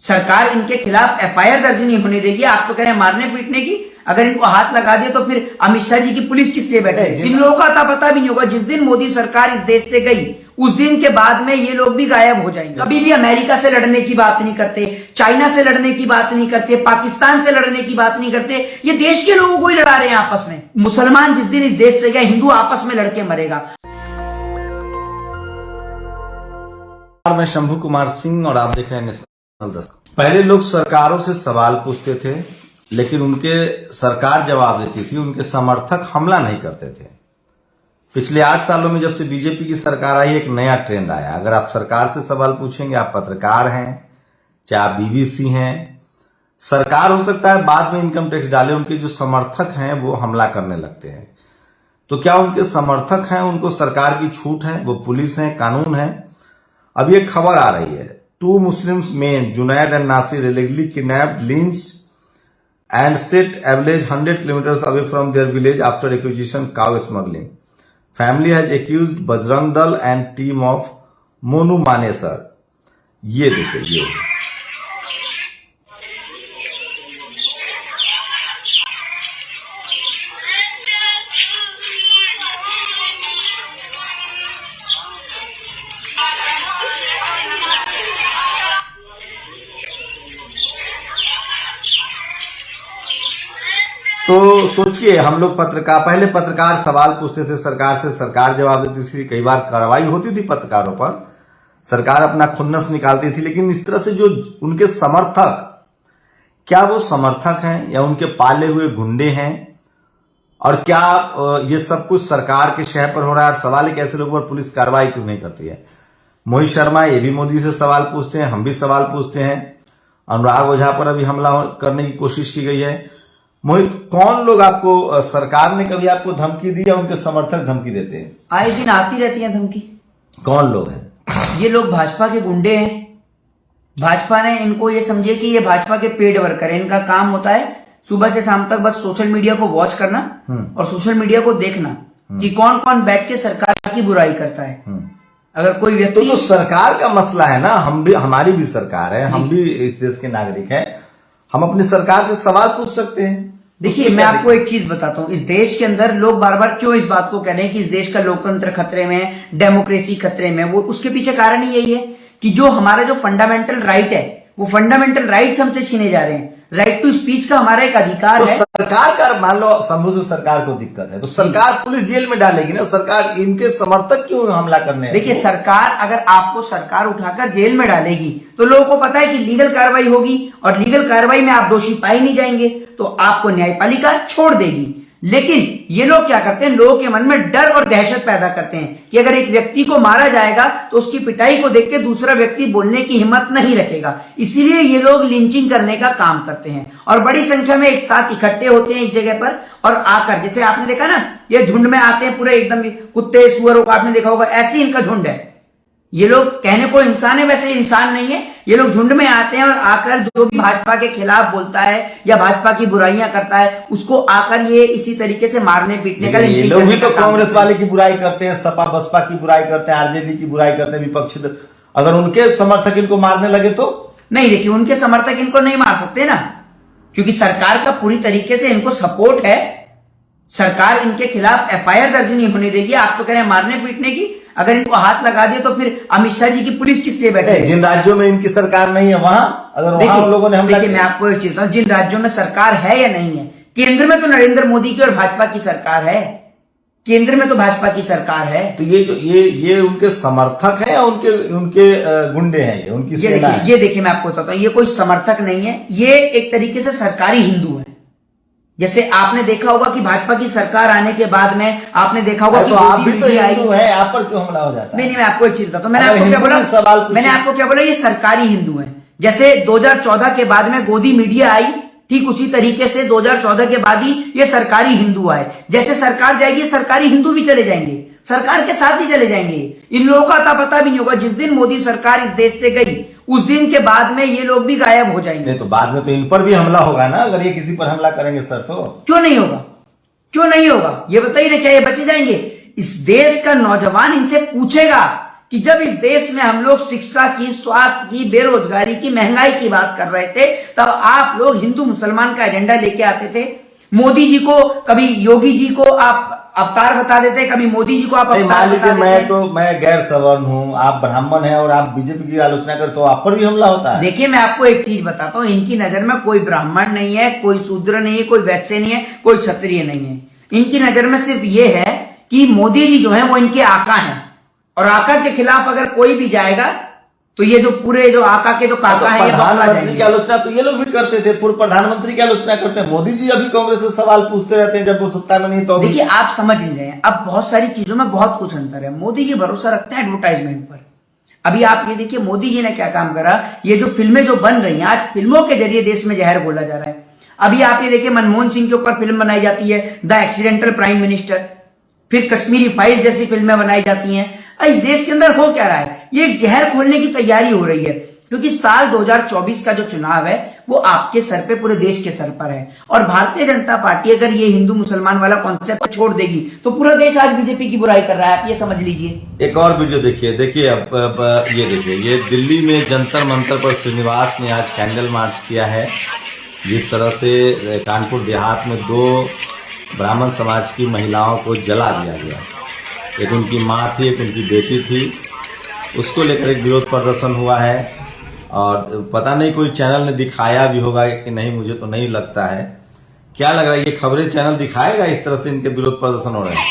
सरकार इनके खिलाफ एफआईआर दर्ज नहीं होने देगी। आप तो कह रहे हैं मारने पीटने की, अगर इनको हाथ लगा दिए तो फिर अमित शाह जी की पुलिस किस लिए बैठे? इन लोगों का अता पता भी नहीं होगा। जिस दिन मोदी सरकार इस देश से गई उस दिन के बाद में ये लोग भी गायब हो जाएंगे। कभी भी अमेरिका से लड़ने की बात नहीं करते, चाइना से लड़ने की बात नहीं करते, पाकिस्तान से लड़ने की बात नहीं करते। ये देश के लोगों को ही लड़ा रहे हैं आपस में। मुसलमान जिस दिन इस देश से गए, हिंदू आपस में लड़के मरेगा। मैं शंभू कुमार सिंह और आप देख रहे हैं नेशनल डेस्क। पहले लोग सरकारों से सवाल पूछते थे, लेकिन उनके सरकार जवाब देती थी, उनके समर्थक हमला नहीं करते थे। पिछले 8 सालों में जब से बीजेपी की सरकार आई, एक नया ट्रेंड आया। अगर आप सरकार से सवाल पूछेंगे, आप पत्रकार हैं, चाहे आप बीबीसी हैं, सरकार हो सकता है बाद में इनकम टैक्स डाले, उनके जो समर्थक हैं वो हमला करने लगते हैं। तो क्या उनके समर्थक हैं, उनको सरकार की छूट है, वो पुलिस है, कानून है? अब ये खबर आ रही है, 2 Muslims men, Junaid and Nasir, allegedly kidnapped, lynched and set ablaze 100 kilometers away from their village after accusation cow smuggling. Family has accused Bajrang Dal and team of Monu Manesar. ये देखिए ये तो सोचिए, हम लोग पहले पत्रकार सवाल पूछते थे सरकार से, सरकार जवाब देती थी, कई बार कार्रवाई होती थी पत्रकारों पर, सरकार अपना खुन्नस निकालती थी। लेकिन इस तरह से जो उनके समर्थक, क्या वो समर्थक हैं या उनके पाले हुए गुंडे हैं, और क्या ये सब कुछ सरकार के शह पर हो रहा है? और सवाल है कि ऐसे लोगों पर पुलिस कार्रवाई क्यों नहीं करती है? मोहित शर्मा ये भी मोदी से सवाल पूछते हैं, हम भी सवाल पूछते हैं। अनुराग ओझा पर अभी हमला करने की कोशिश की गई है। मोहित, कौन लोग आपको, सरकार ने कभी आपको धमकी दी या उनके समर्थक धमकी देते हैं? आए दिन आती रहती है धमकी। कौन लोग हैं? ये लोग भाजपा के गुंडे हैं। भाजपा ने इनको ये समझे कि ये भाजपा के पेड वर्कर है। इनका काम होता है सुबह से शाम तक बस सोशल मीडिया को वॉच करना और सोशल मीडिया को देखना कि कौन कौन बैठ के सरकार की बुराई करता है। अगर कोई व्यक्ति तो सरकार का मसला है ना, हमारी भी सरकार है, हम भी इस देश के नागरिक हैं, हम अपनी सरकार से सवाल पूछ सकते हैं। देखिए, मैं आपको एक चीज बताता हूँ, इस देश के अंदर लोग बार बार क्यों इस बात को कह रहे हैं कि इस देश का लोकतंत्र खतरे में है, डेमोक्रेसी खतरे में, वो उसके पीछे कारण ही यही है कि जो हमारा जो फंडामेंटल राइट है, वो फंडामेंटल राइट्स हमसे छीने जा रहे हैं। राइट टू स्पीच का हमारा एक अधिकार है। सरकार का, मान लो शंभू से सरकार को दिक्कत है तो सरकार पुलिस जेल में डालेगी ना? सरकार, इनके समर्थक क्यों हमला करने? देखिए, सरकार, अगर आपको सरकार उठाकर जेल में डालेगी तो लोगों को पता है कि लीगल कार्रवाई होगी, और लीगल कार्रवाई में आप दोषी पाए नहीं जाएंगे तो आपको न्यायपालिका छोड़ देगी। लेकिन ये लोग क्या करते हैं, लोगों के मन में डर और दहशत पैदा करते हैं कि अगर एक व्यक्ति को मारा जाएगा तो उसकी पिटाई को देख के दूसरा व्यक्ति बोलने की हिम्मत नहीं रखेगा। इसीलिए ये लोग लिंचिंग करने का काम करते हैं और बड़ी संख्या में एक साथ इकट्ठे होते हैं एक जगह पर, और आकर, जैसे आपने देखा ना, ये झुंड में आते हैं पूरे एकदम, कुत्ते सुअरों को आपने देखा होगा, ऐसे इनका झुंड है। ये लोग कहने को इंसान है, वैसे इंसान नहीं है। ये लोग झुंड में आते हैं और आकर जो भी भाजपा के खिलाफ बोलता है या भाजपा की बुराइयां करता है, उसको आकर ये इसी तरीके से मारने पीटने का। ये लोग भी तो कांग्रेस वाले की बुराई करते हैं, सपा बसपा की बुराई करते हैं, आरजेडी की बुराई करते हैं, विपक्ष। अगर उनके समर्थक इनको मारने लगे तो नहीं, देखिए, उनके समर्थक इनको नहीं मार सकते ना, क्योंकि सरकार का पूरी तरीके से इनको सपोर्ट है। सरकार इनके खिलाफ एफआईआर दर्ज नहीं होने देगी। आप तो कह रहे हैं मारने पीटने की, अगर इनको हाथ लगा दिए तो फिर अमित शाह जी की पुलिस किस लिए बैठे? जिन राज्यों में इनकी सरकार नहीं है वहां, अगर वहां उन लोगों ने हमला, देखिए, मैं आपको एक चीज बताऊं, जिन राज्यों में सरकार है या नहीं है, केंद्र में तो नरेंद्र मोदी की और भाजपा की सरकार है। केंद्र में तो भाजपा की सरकार है। तो ये उनके समर्थक हैं या उनके गुंडे हैं? ये उनकी सेना है। ये देखिए, मैं आपको बताता हूँ, ये कोई समर्थक नहीं है, ये एक तरीके से सरकारी हिंदू है। जैसे आपने देखा होगा कि भाजपा की सरकार आने के बाद में आपने देखा होगा कि आप भी तो हिंदू हैं, आप पर क्यों हमला हो जाता है? नहीं, मैं आपको एक चीज बताता हूँ, मैंने आपको क्या बोला, ये सरकारी हिंदू हैं। जैसे 2014 के बाद में गोदी मीडिया आई, ठीक उसी तरीके से 2014 के बाद ही ये सरकारी हिंदू आए। जैसे सरकार जाएगी, सरकारी हिंदू भी चले जाएंगे, सरकार के साथ ही चले जाएंगे। इन लोगों का अता पता भी नहीं होगा। जिस दिन मोदी सरकार इस देश से गई उस दिन के बाद में ये लोग भी गायब हो जाएंगे। तो बाद में तो इन पर भी हमला होगा ना, अगर ये किसी पर हमला करेंगे सर तो? क्यों नहीं होगा, क्यों नहीं होगा? ये बताइए ना, क्या ये बचे जाएंगे? इस देश का नौजवान इनसे पूछेगा कि जब इस देश में हम लोग शिक्षा की, स्वास्थ्य की, बेरोजगारी की, महंगाई की बात कर रहे थे, तब आप लोग हिंदू मुसलमान का एजेंडा लेके आते थे। मोदी जी को, कभी योगी जी को आप अवतार बता देते, कभी मोदी जी को आप अवतार बता देते। मैं गैर सवर्ण हूँ, आप ब्राह्मण हैं और आप बीजेपी की आलोचना करते तो आप पर भी हमला होता है। देखिए, मैं आपको एक चीज बताता हूँ, इनकी नजर में कोई ब्राह्मण नहीं है, कोई शूद्र नहीं है, कोई वैश्य नहीं है, कोई क्षत्रिय नहीं है। इनकी नजर में सिर्फ ये है कि मोदी जी जो है वो इनके आका हैं, और आका के खिलाफ अगर कोई भी जाएगा तो ये जो पूरे जो आका के जो काका है, प्रधानमंत्री की आलोचना तो ये लोग भी करते थे, पूर्व प्रधानमंत्री की आलोचना करते हैं। मोदी जी अभी कांग्रेस से सवाल पूछते रहते हैं जब वो सत्ता में नहीं तो। देखिए, आप समझ नहीं रहे हैं, अब बहुत सारी चीजों में बहुत कुछ अंतर है। मोदी जी भरोसा रखते हैं एडवर्टाइजमेंट पर। अभी आप ये देखिए, मोदी जी ने क्या काम करा, ये जो फिल्में जो बन रही हैं, आज फिल्मों के जरिए देश में जहर घोला जा रहा है। अभी आप ये देखिए, मनमोहन सिंह के ऊपर फिल्म बनाई जाती है, द एक्सीडेंटल प्राइम मिनिस्टर, फिर कश्मीरी फाइल जैसी फिल्में बनाई जाती हैं। इस देश के अंदर हो क्या रहा है, ये एक जहर खोलने की तैयारी हो रही है, क्योंकि साल 2024 का जो चुनाव है वो आपके सर पे, पूरे देश के सर पर है। और भारतीय जनता पार्टी अगर ये हिंदू मुसलमान वाला कॉन्सेप्ट छोड़ देगी तो पूरा देश आज बीजेपी की बुराई कर रहा है, आप ये समझ लीजिए। एक और वीडियो देखिए, अब ये देखिए, ये दिल्ली में जंतर मंतर पर श्रीनिवास ने आज कैंडल मार्च किया है। जिस तरह से कानपुर देहात में 2 ब्राह्मण समाज की महिलाओं को जला दिया गया, एक उनकी माँ थी, एक उनकी बेटी थी, उसको लेकर एक विरोध प्रदर्शन हुआ है। और पता नहीं कोई चैनल ने दिखाया भी होगा कि नहीं, मुझे तो नहीं लगता है। क्या लग रहा है, ये खबरें चैनल दिखाएगा इस तरह से इनके विरोध प्रदर्शन हो रहे हैं?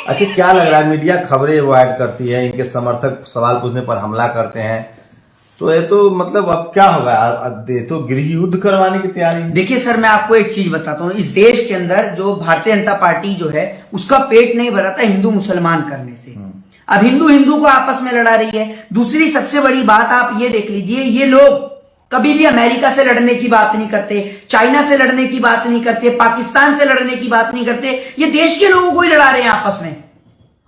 अच्छा, क्या लग रहा है, मीडिया खबरें अवॉइड करती है, इनके समर्थक सवाल पूछने पर हमला करते हैं, तो ये तो मतलब अब क्या होगा, तो गृह युद्ध करवाने की तैयारी। देखिए सर, मैं आपको एक चीज बताता हूँ, इस देश के अंदर जो भारतीय जनता पार्टी जो है उसका पेट नहीं भरा था हिंदू मुसलमान करने से। अब हिंदू हिंदू को आपस में लड़ा रही है। दूसरी सबसे बड़ी बात आप ये देख लीजिए, ये लोग कभी भी अमेरिका से लड़ने की बात नहीं करते, चाइना से लड़ने की बात नहीं करते, पाकिस्तान से लड़ने की बात नहीं करते, ये देश के लोगों को ही लड़ा रहे हैं आपस में।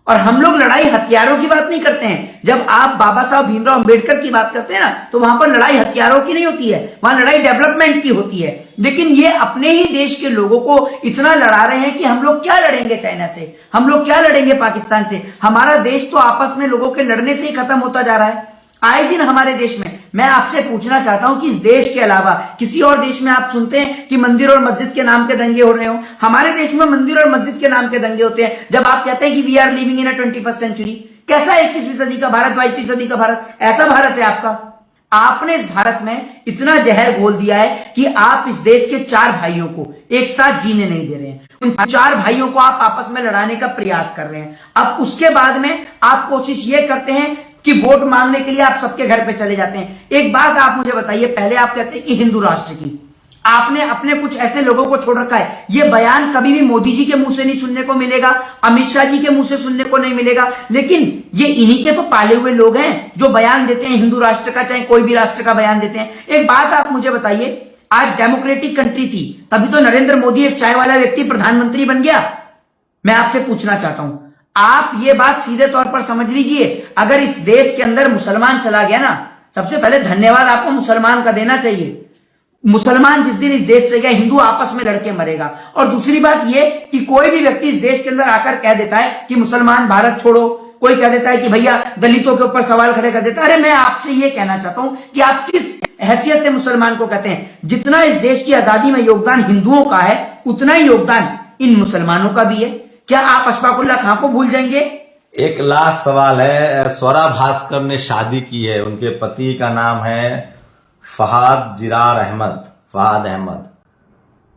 और हम लोग लड़ाई हथियारों की बात नहीं करते हैं। जब आप बाबा साहब भीमराव अंबेडकर की बात करते हैं ना, तो वहां पर लड़ाई हथियारों की नहीं होती है, वहां लड़ाई डेवलपमेंट की होती है। लेकिन ये अपने ही देश के लोगों को इतना लड़ा रहे हैं कि हम लोग क्या लड़ेंगे चाइना से, हम लोग क्या लड़ेंगे पाकिस्तान से। हमारा देश तो आपस में लोगों के लड़ने से ही खत्म होता जा रहा है आए दिन हमारे देश में। मैं आपसे पूछना चाहता हूं कि इस देश के अलावा किसी और देश में आप सुनते हैं कि मंदिर और मस्जिद के नाम के दंगे हो रहे हो? हमारे देश में मंदिर और मस्जिद के नाम के दंगे होते हैं जब आप कहते हैं कि we are living in a 21st century. कैसा 21वीं सदी का भारत, 22वीं सदी का भारत, ऐसा भारत है आपका? आपने इस भारत में इतना जहर घोल दिया है कि आप इस देश के 4 भाइयों को एक साथ जीने नहीं दे रहे हैं। उन 4 भाइयों को आप आपस में लड़ाने का प्रयास कर रहे हैं। अब उसके बाद में आप कोशिश ये करते हैं कि वोट मांगने के लिए आप सबके घर पे चले जाते हैं। एक बात आप मुझे बताइए, पहले आप कहते हैं कि हिंदू राष्ट्र की, आपने अपने कुछ ऐसे लोगों को छोड़ रखा है। ये बयान कभी भी मोदी जी के मुंह से नहीं सुनने को मिलेगा, अमित शाह जी के मुंह से सुनने को नहीं मिलेगा, लेकिन ये इन्हीं के तो पाले हुए लोग हैं जो बयान देते हैं हिंदू राष्ट्र का, चाहे कोई भी राष्ट्र का बयान देते हैं। एक बात आप मुझे बताइए, आज डेमोक्रेटिक कंट्री थी, तभी तो नरेंद्र मोदी एक चाय वाला व्यक्ति प्रधानमंत्री बन गया। मैं आपसे पूछना चाहता हूं, आप ये बात सीधे तौर पर समझ लीजिए, अगर इस देश के अंदर मुसलमान चला गया ना, सबसे पहले धन्यवाद आपको मुसलमान का देना चाहिए। मुसलमान जिस दिन इस देश से गया, हिंदू आपस में लड़के मरेगा। और दूसरी बात ये कि कोई भी व्यक्ति इस देश के अंदर आकर कह देता है कि मुसलमान भारत छोड़ो, कोई कह देता है कि भैया दलितों के ऊपर सवाल खड़े कर देता है। अरे मैं आपसे ये कहना चाहता हूं कि आप किस हैसियत से मुसलमान को कहते हैं? जितना इस देश की आजादी में योगदान हिंदुओं का है, उतना ही योगदान इन मुसलमानों का भी है। क्या आप अशफाकुल्लाह खां को भूल जाएंगे? एक लास्ट सवाल है, स्वरा भास्कर ने शादी की है, उनके पति का नाम है फहाद जिरार अहमद, फहाद अहमद।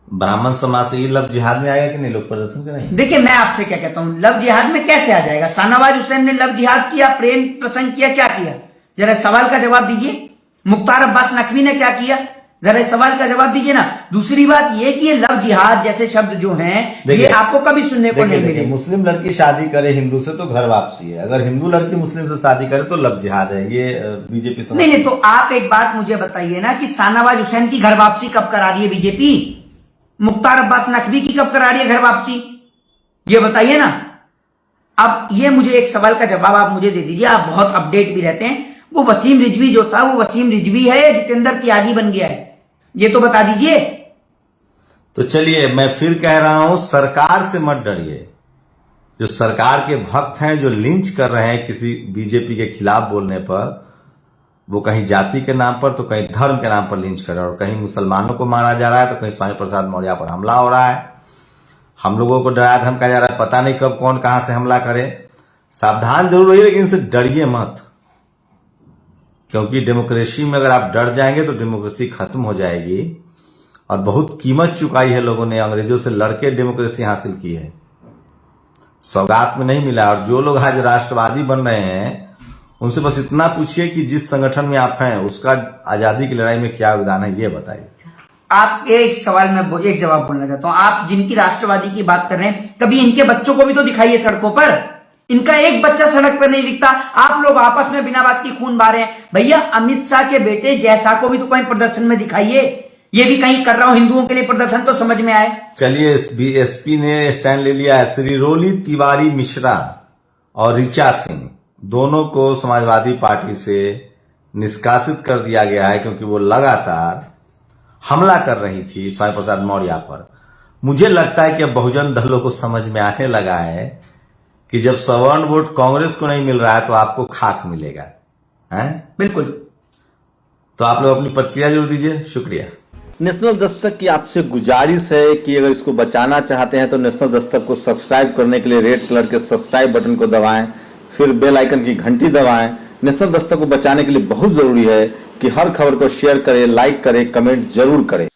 ब्राह्मण समाज से ये लव जिहाद में आएगा कि नहीं? लोग प्रदर्शन करेंगे। देखिए, मैं आपसे क्या कहता हूं, लव जिहाद में कैसे आ जाएगा? शाहनवाज हुसैन ने लव जिहाद किया, प्रेम प्रसंग किया, क्या किया? जरा सवाल का जवाब दीजिए। मुख्तार अब्बास नकवी ने क्या किया? जरा इस सवाल का जवाब दीजिए ना। दूसरी बात ये कि ये लव जिहाद जैसे शब्द जो हैं, ये आपको कभी सुनने को नहीं मिले। मुस्लिम लड़की शादी करे हिंदू से तो घर वापसी है, अगर हिंदू लड़की मुस्लिम से शादी करे तो लव जिहाद है, ये बीजेपी समझ नहीं। तो आप एक बात मुझे बताइए ना कि शाहनवाज हुसैन की घर वापसी कब करा रही है बीजेपी? मुख्तार अब्बास नकवी की कब करा रही है घर वापसी? ये बताइए ना। अब ये मुझे एक सवाल का जवाब आप मुझे दे दीजिए, आप बहुत अपडेट भी रहते हैं। वो वसीम रिजवी जो था, वो वसीम रिजवी है या जितेंद्र त्यागी बन गया है? ये तो बता दीजिए। तो चलिए मैं फिर कह रहा हूं, सरकार से मत डरिए। जो सरकार के भक्त हैं, जो लिंच कर रहे हैं किसी बीजेपी के खिलाफ बोलने पर, वो कहीं जाति के नाम पर तो कहीं धर्म के नाम पर लिंच कर रहे हैं, और कहीं मुसलमानों को मारा जा रहा है तो कहीं स्वामी प्रसाद मौर्य पर हमला हो रहा है। हम लोगों को डराया धमकाया जा रहा है, पता नहीं कब कौन कहां से हमला करे। सावधान जरूर रहिए, लेकिन इनसे डरिए मत, क्योंकि डेमोक्रेसी में अगर आप डर जाएंगे तो डेमोक्रेसी खत्म हो जाएगी। और बहुत कीमत चुकाई है लोगों ने, अंग्रेजों से लड़के डेमोक्रेसी हासिल की है, सौगात में नहीं मिला। और जो लोग आज राष्ट्रवादी बन रहे हैं, उनसे बस इतना पूछिए कि जिस संगठन में आप हैं उसका आजादी की लड़ाई में क्या योगदान है, ये बताइए। आप एक सवाल में एक जवाब बोलना चाहता हूं। आप जिनकी राष्ट्रवादी की बात कर रहे हैं, कभी इनके बच्चों को भी तो दिखाइए सड़कों पर। इनका एक बच्चा सड़क पर नहीं दिखता। आप लोग आपस में बिना बात की खून बहा रहे हैं। भैया अमित शाह के बेटे जैसा को भी तो कहीं प्रदर्शन में दिखाइए। ये भी कहीं कर रहा हूं हिंदुओं के लिए प्रदर्शन, तो समझ में आए। चलिए, एसपी ने स्टैंड ले लिया है। श्री रोली तिवारी मिश्रा और ऋचा सिंह दोनों को समाजवादी पार्टी से निष्कासित कर दिया गया है, क्योंकि वो लगातार हमला कर रही थी स्वामी प्रसाद मौर्य पर। मुझे लगता है कि अब बहुजन दलों को समझ में आने लगा है कि जब सवर्ण वोट कांग्रेस को नहीं मिल रहा है तो आपको खाक मिलेगा, हैं? बिल्कुल। तो आप लोग अपनी प्रतिक्रिया जरूर दीजिए। शुक्रिया। नेशनल दस्तक की आपसे गुजारिश है कि अगर इसको बचाना चाहते हैं तो नेशनल दस्तक को सब्सक्राइब करने के लिए रेड कलर के सब्सक्राइब बटन को दबाएं, फिर बेल आइकन की घंटी दबाएं। नेशनल दस्तक को बचाने के लिए बहुत जरूरी है कि हर खबर को शेयर करें, लाइक करें, कमेंट जरूर करें।